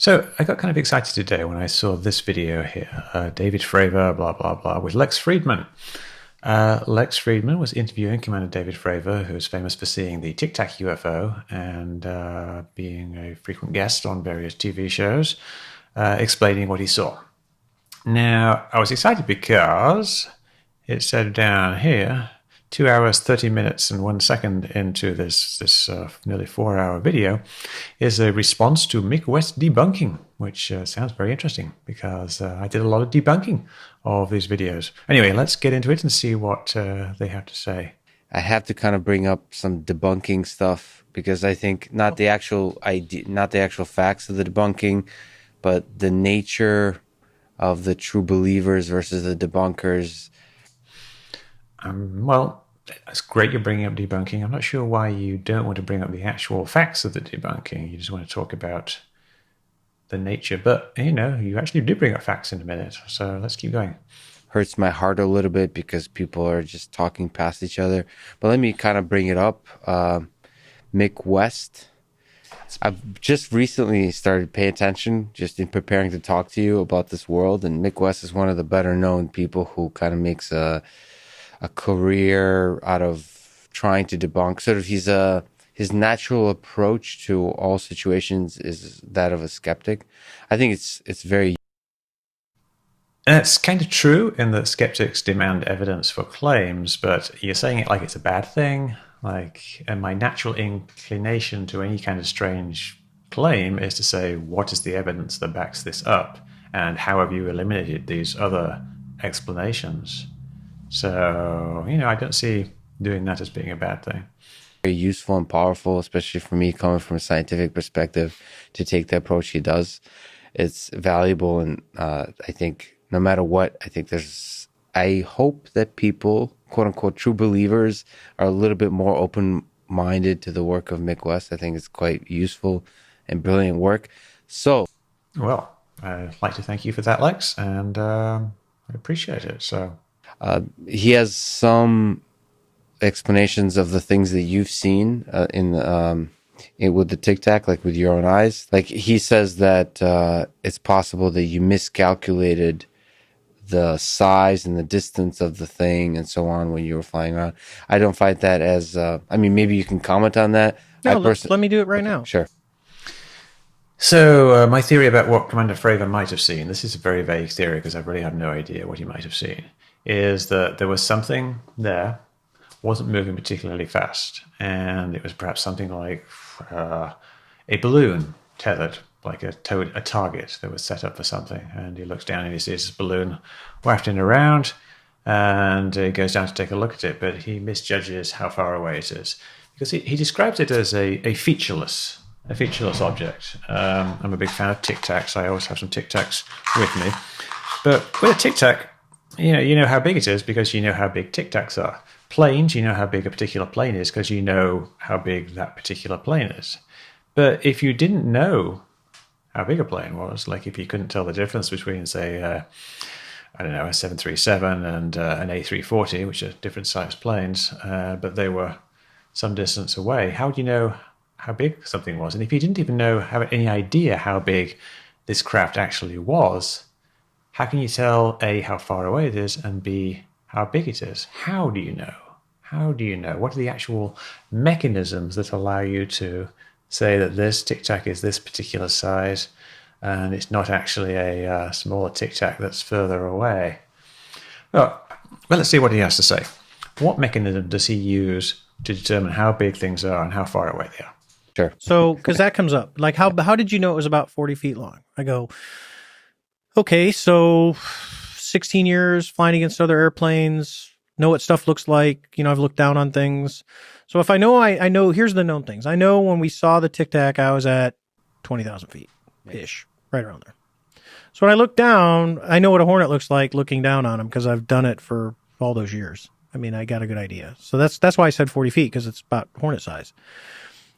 So I got kind of excited today when I saw this video here, David Fravor, blah, blah, blah, with Lex Fridman. Lex Fridman was interviewing Commander David Fravor, who is famous for seeing the Tic-Tac UFO and being a frequent guest on various TV shows, explaining what he saw. Now, I was excited because it said down here, 2 hours, 30 minutes, and 1 second into this nearly 4-hour video is a response to Mick West debunking, which sounds very interesting because I did a lot of debunking of these videos. Anyway, let's get into it and see what they have to say. I have to kind of bring up some debunking stuff because I think not the actual facts of the debunking, but the nature of the true believers versus the debunkers. Well, it's great you're bringing up debunking. I'm not sure why you don't want to bring up the actual facts of the debunking. You just want to talk about the nature. But, you actually do bring up facts in a minute. So let's keep going. Hurts my heart a little bit because people are just talking past each other. But let me kind of bring it up. Mick West. I've just recently started paying attention just in preparing to talk to you about this world. And Mick West is one of the better known people who kind of makes a career out of trying to debunk. Sort of his natural approach to all situations is that of a skeptic. I think it's very... It's kind of true in that skeptics demand evidence for claims, but you're saying it like it's a bad thing. And my natural inclination to any kind of strange claim is to say, what is the evidence that backs this up? And how have you eliminated these other explanations? So, I don't see doing that as being a bad thing. Very useful and powerful, especially for me coming from a scientific perspective, to take the approach he does. It's valuable, and I think no matter what, I hope that people, quote unquote, true believers are a little bit more open-minded to the work of Mick West. I think it's quite useful and brilliant work. So, well, I'd like to thank you for that, Lex, and I appreciate it. So, he has some explanations of the things that you've seen with the Tic-Tac, like with your own eyes. Like he says that it's possible that you miscalculated the size and the distance of the thing and so on when you were flying around. I don't find that as... maybe you can comment on that. No, let me do it right now. Sure. So my theory about what Commander Fravor might have seen, this is a very vague theory because I really have no idea what he might have seen, is that there was something there, wasn't moving particularly fast, and it was perhaps something like a balloon tethered, like a target that was set up for something. And he looks down and he sees this balloon wafting around, and he goes down to take a look at it, but he misjudges how far away it is because he describes it as a featureless object. I'm a big fan of Tic-Tacs. I always have some Tic-Tacs with me. But with a Tic-Tac, you know how big it is because you know how big Tic-Tacs are. Planes, you know how big a particular plane is because you know how big that particular plane is. But if you didn't know how big a plane was, like if you couldn't tell the difference between, say, a 737 and an A340, which are different sized planes, but they were some distance away, how would you know how big something was? And if you didn't even have any idea how big this craft actually was, how can you tell A, how far away it is, and B, how big it is? How do you know? How do you know? What are the actual mechanisms that allow you to say that this Tic-Tac is this particular size and it's not actually a smaller Tic-Tac that's further away? Well, let's see what he has to say. What mechanism does he use to determine how big things are and how far away they are? Sure. So, because that comes up. Like, how did you know it was about 40 feet long? I go, okay, so 16 years flying against other airplanes, know what stuff looks like. I've looked down on things. So if I know, here's the known things. I know when we saw the Tic-Tac, I was at 20,000 feet-ish, right around there. So when I look down, I know what a Hornet looks like looking down on them because I've done it for all those years. I got a good idea. So that's why I said 40 feet because it's about Hornet size.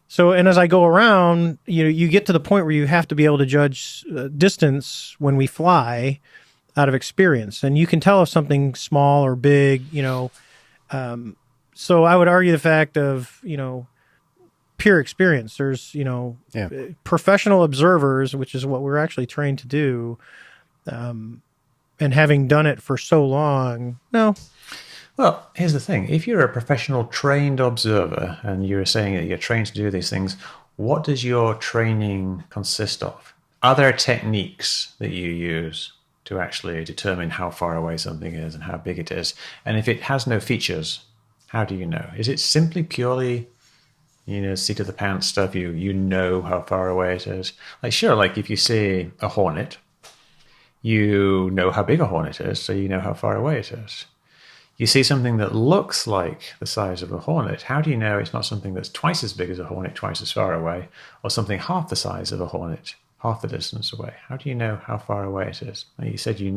So, and as I go around, you get to the point where you have to be able to judge distance when we fly out of experience. And you can tell if something's small or big, So I would argue the fact of, pure experience. There's, professional observers, which is what we're actually trained to do. And having done it for so long, no. Well, here's the thing. If you're a professional trained observer and you're saying that you're trained to do these things, what does your training consist of? Are there techniques that you use to actually determine how far away something is and how big it is? And if it has no features, how do you know? Is it simply purely, seat of the pants stuff? You know how far away it is. Like, sure, like if you see a hornet, you know how big a hornet is, so you know how far away it is. You see something that looks like the size of a hornet. How do you know it's not something that's twice as big as a hornet, twice as far away, or something half the size of a hornet, half the distance away? How do you know how far away it is? Well, you said you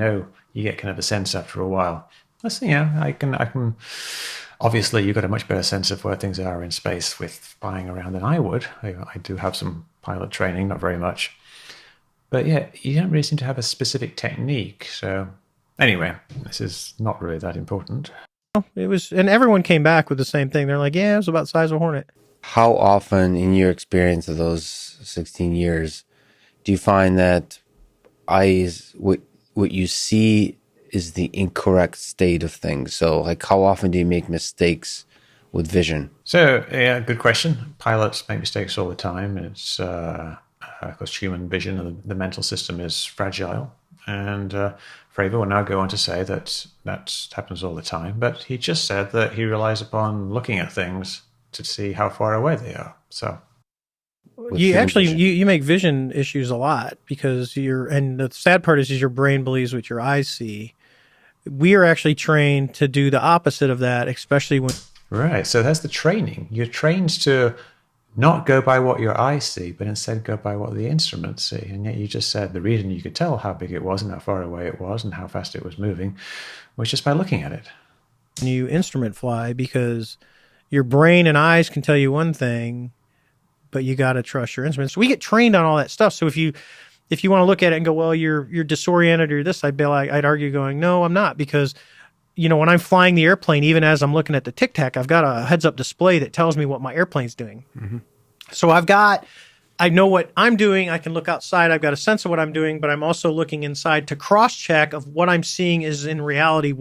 get kind of a sense after a while. Let's see, I can. Obviously, you've got a much better sense of where things are in space with flying around than I would. I do have some pilot training, not very much. But yeah, you don't really seem to have a specific technique. So anyway, this is not really that important. It was, and everyone came back with the same thing. They're like, yeah, it was about the size of a hornet. How often in your experience of those 16 years do you find that what you see is the incorrect state of things? So like how often do you make mistakes with vision? So yeah, good question. Pilots make mistakes all the time. It's because human vision and the mental system is fragile. And Fravor will now go on to say that happens all the time. But he just said that he relies upon looking at things to see how far away they are. So you make vision issues a lot because and the sad part is your brain believes what your eyes see. We are actually trained to do the opposite of that, especially when... Right. So that's the training. You're trained to not go by what your eyes see, but instead go by what the instruments see. And yet you just said the reason you could tell how big it was and how far away it was and how fast it was moving was just by looking at it. You instrument fly because your brain and eyes can tell you one thing, but you got to trust your instruments. So we get trained on all that stuff. So if you want to look at it and go, well, you're disoriented or this, I'd argue going, no, I'm not, because when I'm flying the airplane, even as I'm looking at the Tic-Tac, I've got a heads-up display that tells me what my airplane's doing. Mm-hmm. So I know what I'm doing. I can look outside. I've got a sense of what I'm doing, but I'm also looking inside to cross-check of what I'm seeing is in reality.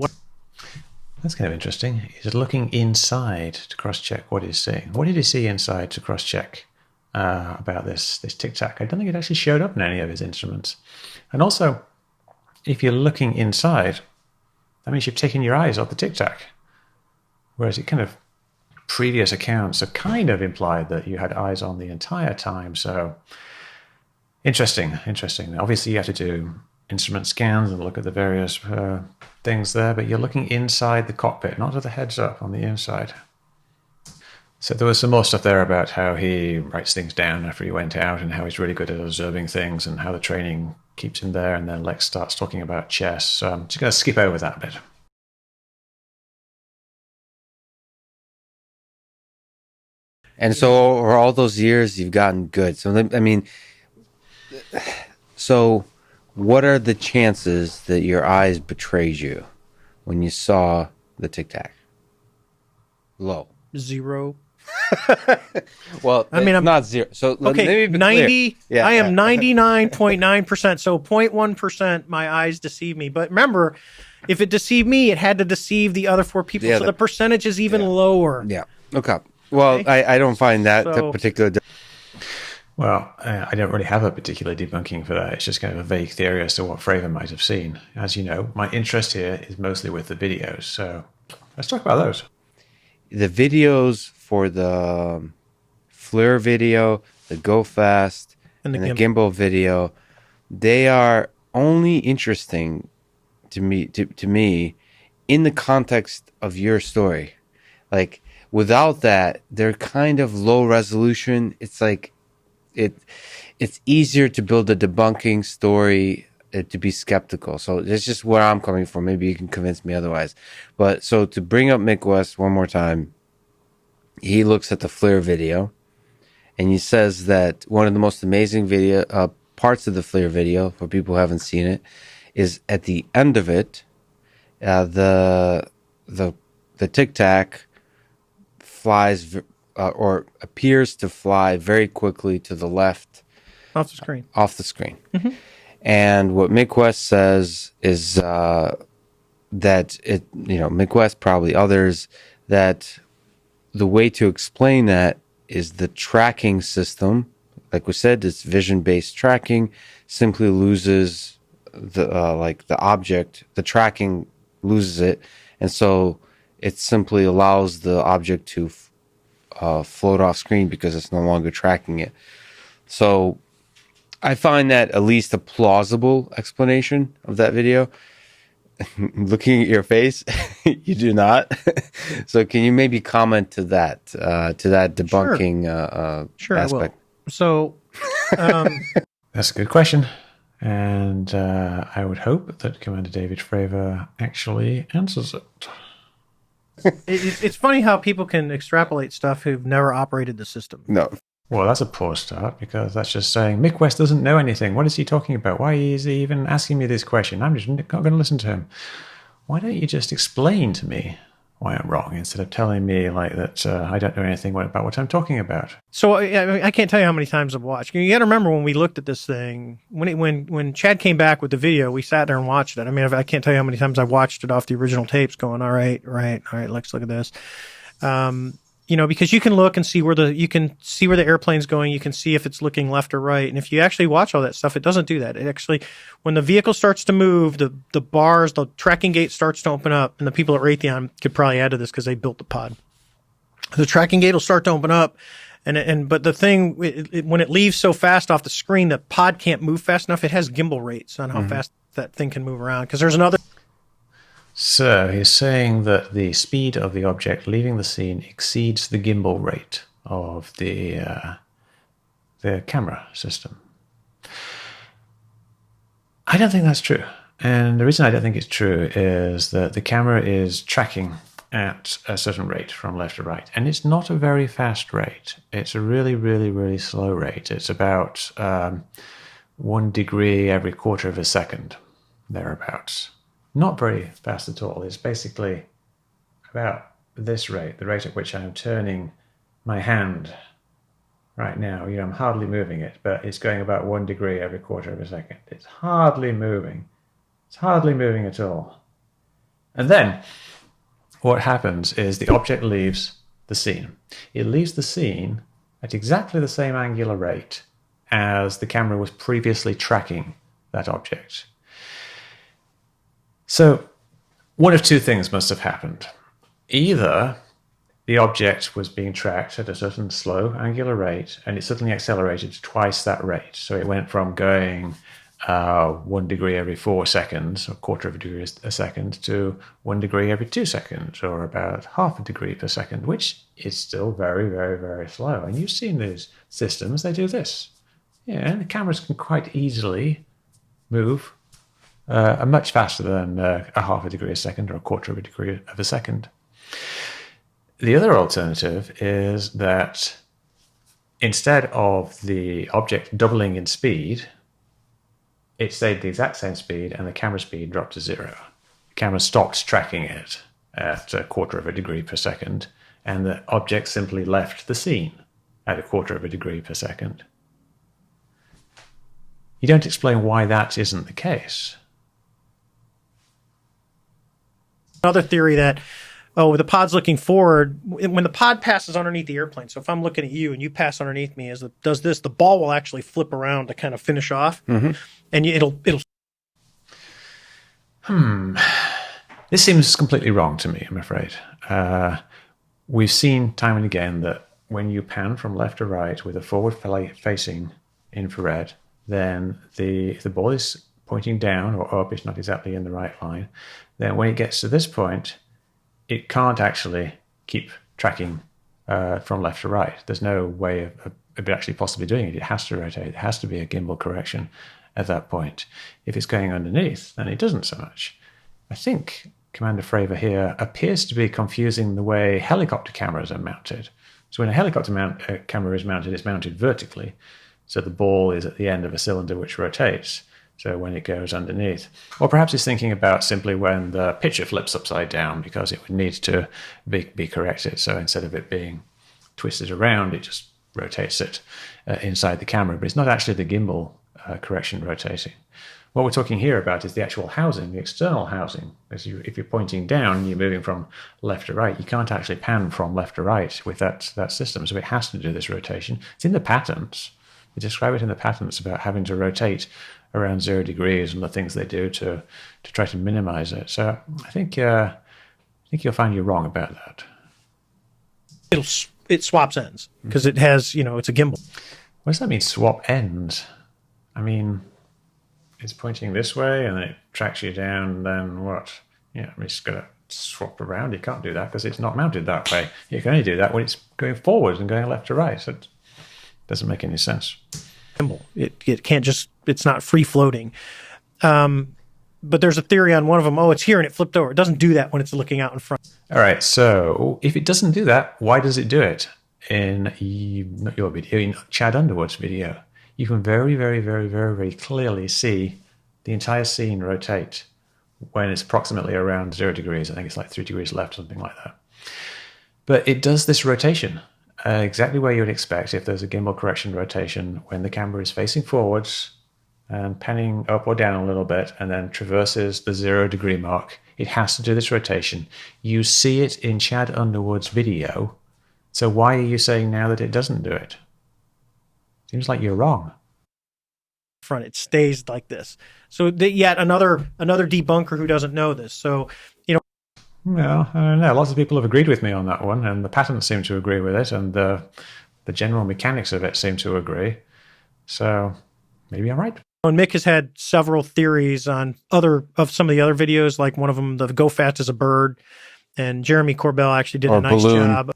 That's kind of interesting. He's looking inside to cross-check what he's seeing. What did he see inside to cross-check about this Tic-Tac? I don't think it actually showed up in any of his instruments. And also, if you're looking inside, that means you've taken your eyes off the Tic-Tac. Whereas it kind of, previous accounts have kind of implied that you had eyes on the entire time. So interesting. Obviously you have to do instrument scans and look at the various things there, but you're looking inside the cockpit, not at the heads up on the inside. So there was some more stuff there about how he writes things down after he went out and how he's really good at observing things and how the training keeps him there. And then Lex starts talking about chess. So I'm just going to skip over that bit. And so over all those years, you've gotten good. So what are the chances that your eyes betrayed you when you saw the Tic-Tac? Low. 0. Well, I'm not 0. So okay, 90. Yeah. I am 99.9%. So 0.1%. My eyes deceive me. But remember, if it deceived me, it had to deceive the other 4 people. So the percentage is even lower. Yeah. Okay. Well, okay. I don't find that particular. Well, I don't really have a particular debunking for that. It's just kind of a vague theory as to what Fravor might have seen. As you know, my interest here is mostly with the videos. So let's talk about those. The videos for the FLIR video, the GOFAST, and the GIMBAL video, they are only interesting to me in the context of your story. Like, without that, they're kind of low resolution. It's like it's easier to build a debunking story to be skeptical. So that's just where I'm coming from. Maybe you can convince me otherwise. But so to bring up Mick West one more time, he looks at the FLIR video and he says that one of the most amazing parts of the FLIR video, for people who haven't seen it, is at the end of it, the Tic-Tac flies or appears to fly very quickly to the left Off the screen. off the screen. And what Mick West says is that it, Mick West, probably others, that the way to explain that is the tracking system. Like we said, it's vision-based tracking simply loses the object. The tracking loses it, and so it simply allows the object to float off screen because it's no longer tracking it. So I find that at least a plausible explanation of that video. Looking at your face, you do not. So can you maybe comment to that debunking Sure, aspect? I will. So That's a good question. And I would hope that Commander David Fravor actually answers it. it's funny how people can extrapolate stuff who've never operated the system. No. Well, that's a poor start, because that's just saying Mick West doesn't know anything. What is he talking about? Why is he even asking me this question? I'm just not going to listen to him. Why don't you just explain to me why I'm wrong, instead of telling me like that I don't know anything about what I'm talking about? So I can't tell you how many times I've watched. You got to remember when we looked at this thing, when Chad came back with the video, we sat there and watched it. I mean, I can't tell you how many times I watched it off the original tapes going, all right, let's look at this. Because you can look and see where the airplane's going. You can see if it's looking left or right. And if you actually watch all that stuff, it doesn't do that. It actually, when the vehicle starts to move, the bars, the tracking gate starts to open up. And the people at Raytheon could probably add to this because they built the pod. The tracking gate will start to open up. But the thing, when it leaves so fast off the screen, the pod can't move fast enough. It has gimbal rates on how fast that thing can move around. Because there's another. So he's saying that the speed of the object leaving the scene exceeds the gimbal rate of the camera system. I don't think that's true. And the reason I don't think it's true is that the camera is tracking at a certain rate from left to right. And it's not a very fast rate. It's a really, really, really slow rate. It's about 1 degree every quarter of a second, thereabouts. Not very fast at all. It's basically about this rate, the rate at which I'm turning my hand right now. I'm hardly moving it, but it's going about 1 degree every quarter of a second. It's hardly moving. It's hardly moving at all. And then what happens is the object leaves the scene. It leaves the scene at exactly the same angular rate as the camera was previously tracking that object. So one of two things must have happened. Either the object was being tracked at a certain slow angular rate and it suddenly accelerated to twice that rate. So it went from going 1 degree every 4 seconds, or a quarter of a degree a second, to 1 degree every 2 seconds, or about half a degree per second, which is still very, very, very slow. And you've seen those systems, they do this. Yeah, the cameras can quite easily move much faster than a half a degree a second or a quarter of a degree of a second. The other alternative is that instead of the object doubling in speed, it stayed the exact same speed and the camera speed dropped to 0. The camera stopped tracking it at a quarter of a degree per second, and the object simply left the scene at a quarter of a degree per second. You don't explain why that isn't the case. Another theory that, the pod's looking forward. When the pod passes underneath the airplane, so if I'm looking at you and you pass underneath me, the ball will actually flip around to kind of finish off, and it'll. This seems completely wrong to me, I'm afraid. We've seen time and again that when you pan from left to right with a forward-facing infrared, then the ball is pointing down or up. It's not exactly in the right line. Then when it gets to this point, it can't actually keep tracking from left to right. There's no way of it actually possibly doing it. It has to rotate. It has to be a gimbal correction at that point. If it's going underneath, then it doesn't so much. I think Commander Fravor here appears to be confusing the way helicopter cameras are mounted. So when a helicopter camera is mounted, it's mounted vertically. So the ball is at the end of a cylinder which rotates. So when it goes underneath. Or perhaps he's thinking about simply when the pitcher flips upside down because it would need to be corrected. So instead of it being twist it around, it just rotates it inside the camera. But it's not actually the gimbal correction rotating. What we're talking here about is the actual housing, the external housing. If you're pointing down, you're moving from left to right. You can't actually pan from left to right with that system, so it has to do this rotation. It's in the patents. They describe it in the patents about having to rotate around 0 degrees and the things they do to try to minimize it. So I think you'll find you're wrong about that. It swaps ends because it has, it's a gimbal. What does that mean, swap ends? I mean, it's pointing this way and it tracks you down, then what? Yeah, I'm just going to swap around. You can't do that because it's not mounted that way. You can only do that when it's going forward and going left to right. So it doesn't make any sense. It can't just, it's not free floating. But there's a theory on one of them, it's here and it flipped over. It doesn't do that when it's looking out in front. All right, so if it doesn't do that, why does it do it? In not your video, in Chad Underwood's video, you can very, very, very, very, very clearly see the entire scene rotate when it's approximately around 0 degrees. I think it's like 3 degrees left, something like that. But it does this rotation exactly where you would expect if there's a gimbal correction rotation when the camera is facing forwards and panning up or down a little bit and then traverses the 0 degree mark. It has to do this rotation. You see it in Chad Underwood's video. So why are you saying now that it doesn't do it? Seems like you're wrong. Front, it stays like this. So yet another debunker who doesn't know this. So, Well, I don't know. Lots of people have agreed with me on that one, and the patents seem to agree with it, and the general mechanics of it seem to agree. So maybe I'm right. And Mick has had several theories on some of the other videos, like one of them, the GOFAST is a bird, and Jeremy Corbell actually did a nice job.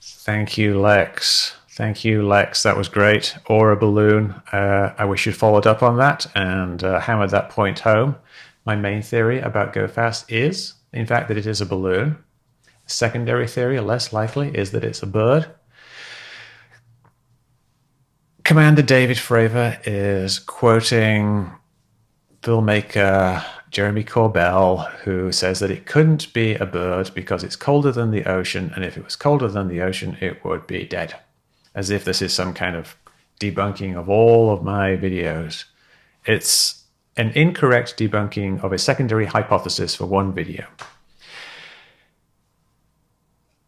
Thank you, Lex. That was great. Or a balloon. I wish you'd followed up on that and hammered that point home. My main theory about GOFAST is, in fact, that it is a balloon. A secondary theory, less likely, is that it's a bird. Commander David Fravor is quoting filmmaker Jeremy Corbell, who says that it couldn't be a bird because it's colder than the ocean, and if it was colder than the ocean, it would be dead. As if this is some kind of debunking of all of my videos. It's an incorrect debunking of a secondary hypothesis for one video.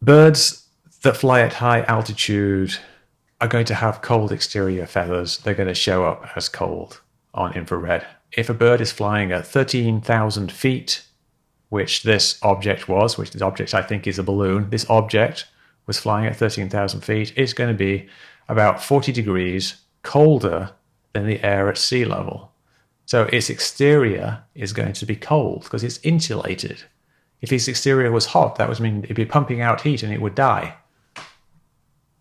Birds that fly at high altitude are going to have cold exterior feathers. They're going to show up as cold on infrared. If a bird is flying at 13,000 feet, which this object I think is a balloon, this object was flying at 13,000 feet, it's going to be about 40 degrees colder than the air at sea level. So its exterior is going to be cold because it's insulated. If its exterior was hot, that would mean it'd be pumping out heat and it would die.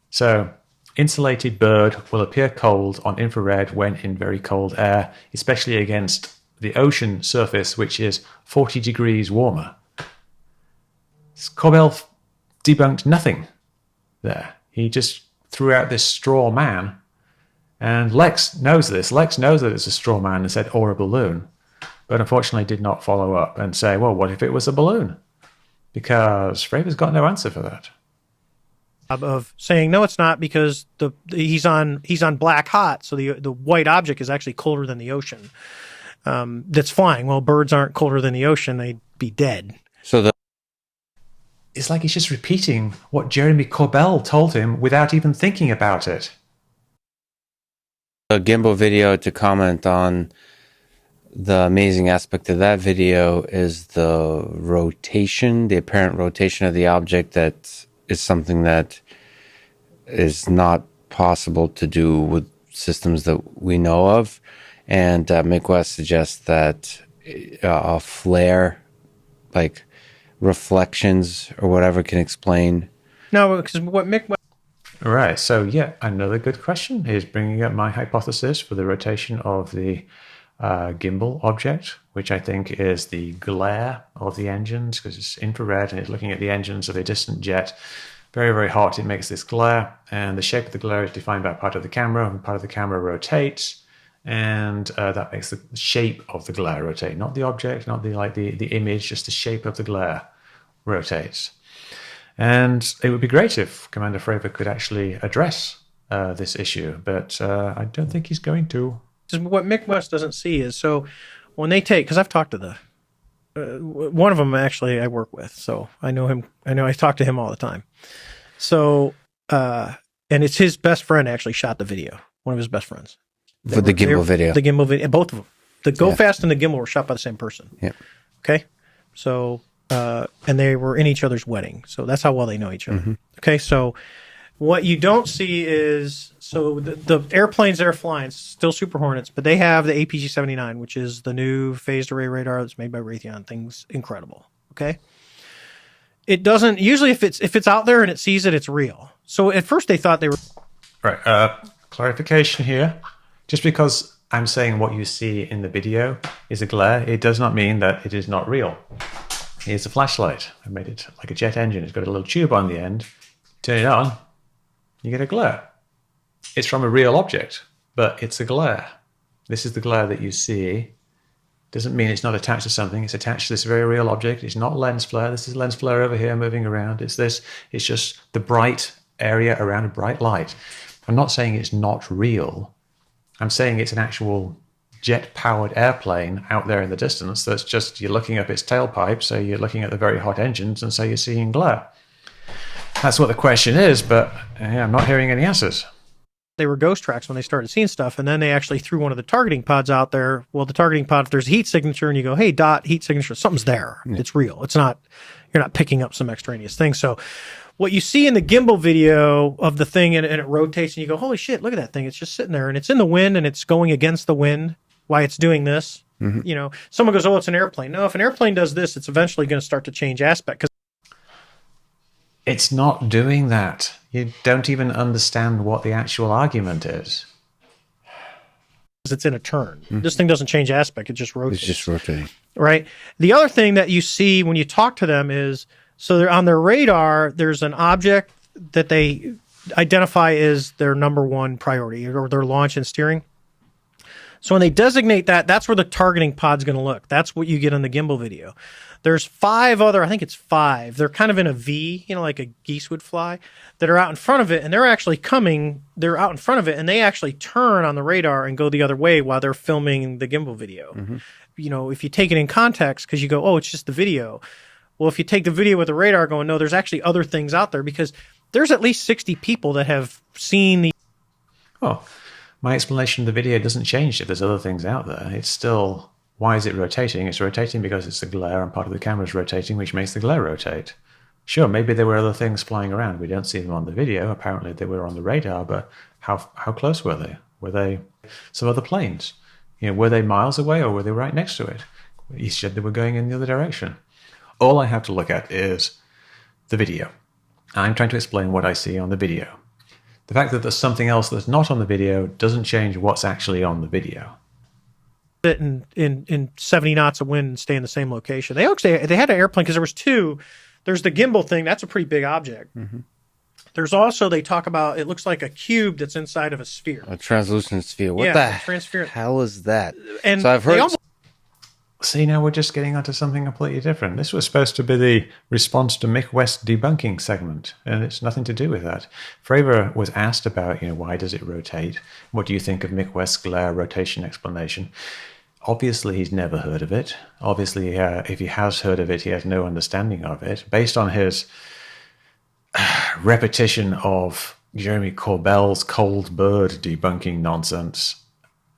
So insulated bird will appear cold on infrared when in very cold air, especially against the ocean surface, which is 40 degrees warmer. Corbell debunked nothing there. He just threw out this straw man, and Lex knows this. Lex knows that it's a straw man and said, or a balloon, but unfortunately did not follow up and say, well, what if it was a balloon? Because Fravor's got no answer for that. Of saying, no, it's not, because he's on black hot, so the white object is actually colder than the ocean that's flying. Well, birds aren't colder than the ocean. They'd be dead. So it's like he's just repeating what Jeremy Corbell told him without even thinking about it. A gimbal video to comment on the amazing aspect of that video is the rotation, the apparent rotation of the object. That is something that is not possible to do with systems that we know of. And Mick West suggests that a flare, like reflections or whatever, can explain. No, because what Mick... All right, so yeah, another good question is bringing up my hypothesis for the rotation of the gimbal object, which I think is the glare of the engines, because it's infrared and it's looking at the engines of a distant jet. Very, very hot, it makes this glare, and the shape of the glare is defined by part of the camera, and part of the camera rotates, and that makes the shape of the glare rotate, not the object, not the image, just the shape of the glare rotates. And it would be great if Commander Fravor could actually address this issue, but I don't think he's going to. What Mick West doesn't see is, so when they take, because I've talked to one of them actually I work with, so I know him. I talk to him all the time. So, and it's his best friend actually shot the video. One of his best friends. For the gimbal video. The gimbal video, both of them. The GoFast and the gimbal were shot by the same person. Yeah. Okay. So, and they were in each other's wedding. So that's how well they know each other. Mm-hmm. Okay. So what you don't see is, so the airplanes they're flying, still Super Hornets, but they have the APG-79, which is the new phased array radar that's made by Raytheon. Thing's incredible. Okay. It doesn't, usually if it's out there and it sees it, it's real. So at first they thought they were. Right. Clarification here. Just because I'm saying what you see in the video is a glare, it does not mean that it is not real. Here's a flashlight. I made it like a jet engine. It's got a little tube on the end. Turn it on, you get a glare. It's from a real object, but it's a glare. This is the glare that you see. Doesn't mean it's not attached to something. It's attached to this very real object. It's not lens flare. This is lens flare over here moving around. It's this. It's just the bright area around a bright light. I'm not saying it's not real. I'm saying it's an actual jet-powered airplane out there in the distance that's just, you're looking up its tailpipe, so you're looking at the very hot engines, and so you're seeing glare. That's what the question is, but I'm not hearing any answers. They were ghost tracks when they started seeing stuff, and then they actually threw one of the targeting pods out there. Well, the targeting pod, if there's a heat signature, and you go, hey, dot, heat signature, something's there. Yeah. It's real. It's not, you're not picking up some extraneous thing. So what you see in the gimbal video of the thing, and it rotates, and you go, holy shit, look at that thing. It's just sitting there, and it's in the wind, and it's going against the wind. Why it's doing this. Mm-hmm. You know, someone goes, oh, it's an airplane. No, if an airplane does this, it's eventually going to start to change aspect. It's not doing that. You don't even understand what the actual argument is. It's in a turn. Mm-hmm. This thing doesn't change aspect. It just rotates. It's just rotating. Right. The other thing that you see when you talk to them is, so they're on their radar, there's an object that they identify as their number one priority, or their launch and steering. So when they designate that, that's where the targeting pod's going to look. That's what you get in the gimbal video. There's 5 other, I think it's 5. They're kind of in a V, you know, like a geese would fly, that are out in front of it, and they're actually coming, they're out in front of it, and they actually turn on the radar and go the other way while they're filming the gimbal video. Mm-hmm. You know, if you take it in context, because you go, oh, it's just the video. Well, if you take the video with the radar going, no, there's actually other things out there, because there's at least 60 people that have seen the... Oh, my explanation of the video doesn't change if there's other things out there. It's still, why is it rotating? It's rotating because it's the glare and part of the camera is rotating, which makes the glare rotate. Sure, maybe there were other things flying around. We don't see them on the video. Apparently they were on the radar, but how close were they? Were they some other planes? You know, were they miles away or were they right next to it? He said they were going in the other direction. All I have to look at is the video. I'm trying to explain what I see on the video. The fact that there's something else that's not on the video doesn't change what's actually on the video. In 70 knots of wind and stay in the same location. They had an airplane because there was 2. There's the gimbal thing. That's a pretty big object. Mm-hmm. There's also, they talk about, it looks like a cube that's inside of a sphere. A translucent sphere. What the hell is that? And so I've heard... See, now we're just getting onto something completely different. This was supposed to be the response to Mick West's debunking segment, and it's nothing to do with that. Fravor was asked about, why does it rotate? What do you think of Mick West's glare rotation explanation? Obviously, he's never heard of it. Obviously, if he has heard of it, he has no understanding of it. Based on his repetition of Jeremy Corbell's cold bird debunking nonsense,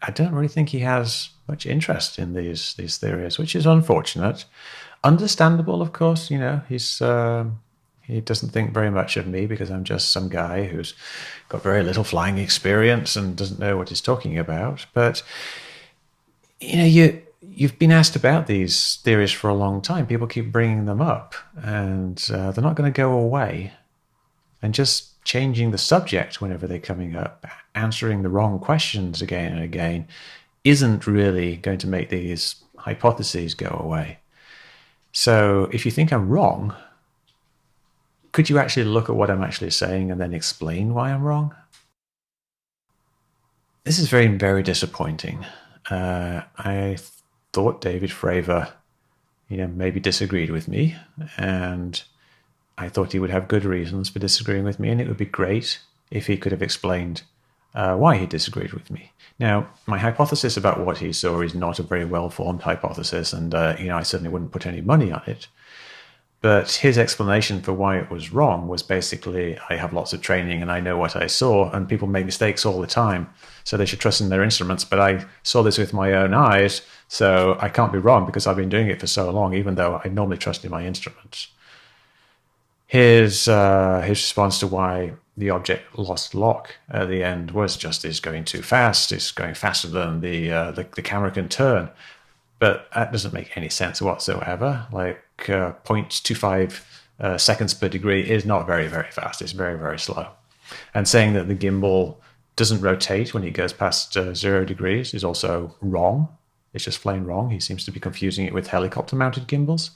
I don't really think he has much interest in these theories, which is unfortunate. Understandable, of course. He doesn't think very much of me because I'm just some guy who's got very little flying experience and doesn't know what he's talking about. But you've been asked about these theories for a long time. People keep bringing them up, and they're not going to go away. And just changing the subject whenever they're coming up, answering the wrong questions again and again, isn't really going to make these hypotheses go away. So if you think I'm wrong, could you actually look at what I'm actually saying and then explain why I'm wrong? This is very, very disappointing. I thought David Fravor, maybe disagreed with me, and I thought he would have good reasons for disagreeing with me, and it would be great if he could have explained why he disagreed with me. Now, my hypothesis about what he saw is not a very well-formed hypothesis, and I certainly wouldn't put any money on it. But his explanation for why it was wrong was basically, I have lots of training and I know what I saw, and people make mistakes all the time, so they should trust in their instruments. But I saw this with my own eyes, so I can't be wrong because I've been doing it for so long, even though I normally trust in my instruments. His response to why the object lost lock at the end was just, it's going too fast, it's going faster than the camera can turn. But that doesn't make any sense whatsoever. Like 0.25 seconds per degree is not very, very fast. It's very, very slow. And saying that the gimbal doesn't rotate when it goes past 0 degrees is also wrong. It's just plain wrong. He seems to be confusing it with helicopter-mounted gimbals.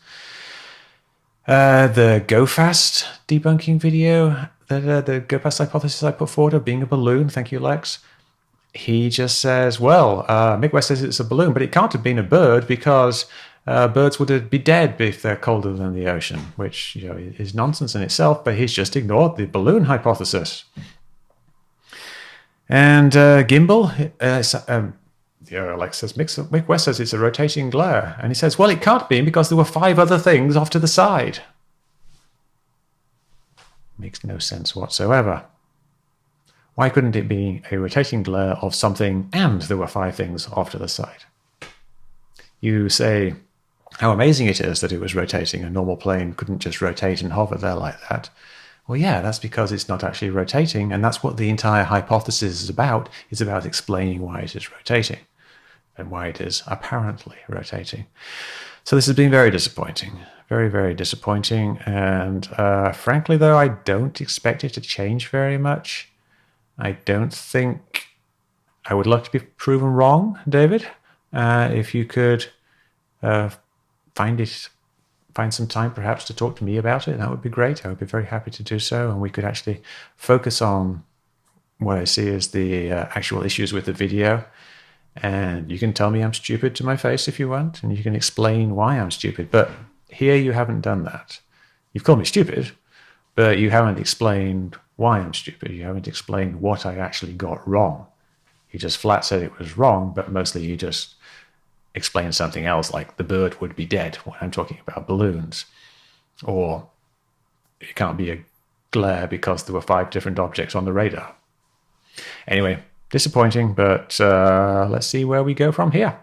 The GOFAST debunking video, the GOFAST hypothesis I put forward of being a balloon, thank you, Lex. He just says, well, Mick West says it's a balloon, but it can't have been a bird because birds would be dead if they're colder than the ocean, which is nonsense in itself, but he's just ignored the balloon hypothesis. And GIMBAL, Lex says, Mick West says it's a rotating glare. And he says, well, it can't be because there were 5 other things off to the side. Makes no sense whatsoever. Why couldn't it be a rotating glare of something and there were 5 things off to the side? You say how amazing it is that it was rotating. A normal plane couldn't just rotate and hover there like that. Well, yeah, that's because it's not actually rotating, and that's what the entire hypothesis is about. It's about explaining why it is rotating and why it is apparently rotating. So this has been very disappointing. Very, very disappointing. And frankly, though, I don't expect it to change very much. I don't think I would love to be proven wrong, David. If you could find some time perhaps to talk to me about it, that would be great. I would be very happy to do so, and we could actually focus on what I see as the actual issues with the video. And you can tell me I'm stupid to my face if you want, and you can explain why I'm stupid. But here you haven't done that. You've called me stupid, but you haven't explained why I'm stupid. You haven't explained what I actually got wrong. You just flat said it was wrong, but mostly you just explained something else, like the bird would be dead when I'm talking about balloons. Or it can't be a glare because there were 5 different objects on the radar. Anyway, disappointing, but let's see where we go from here.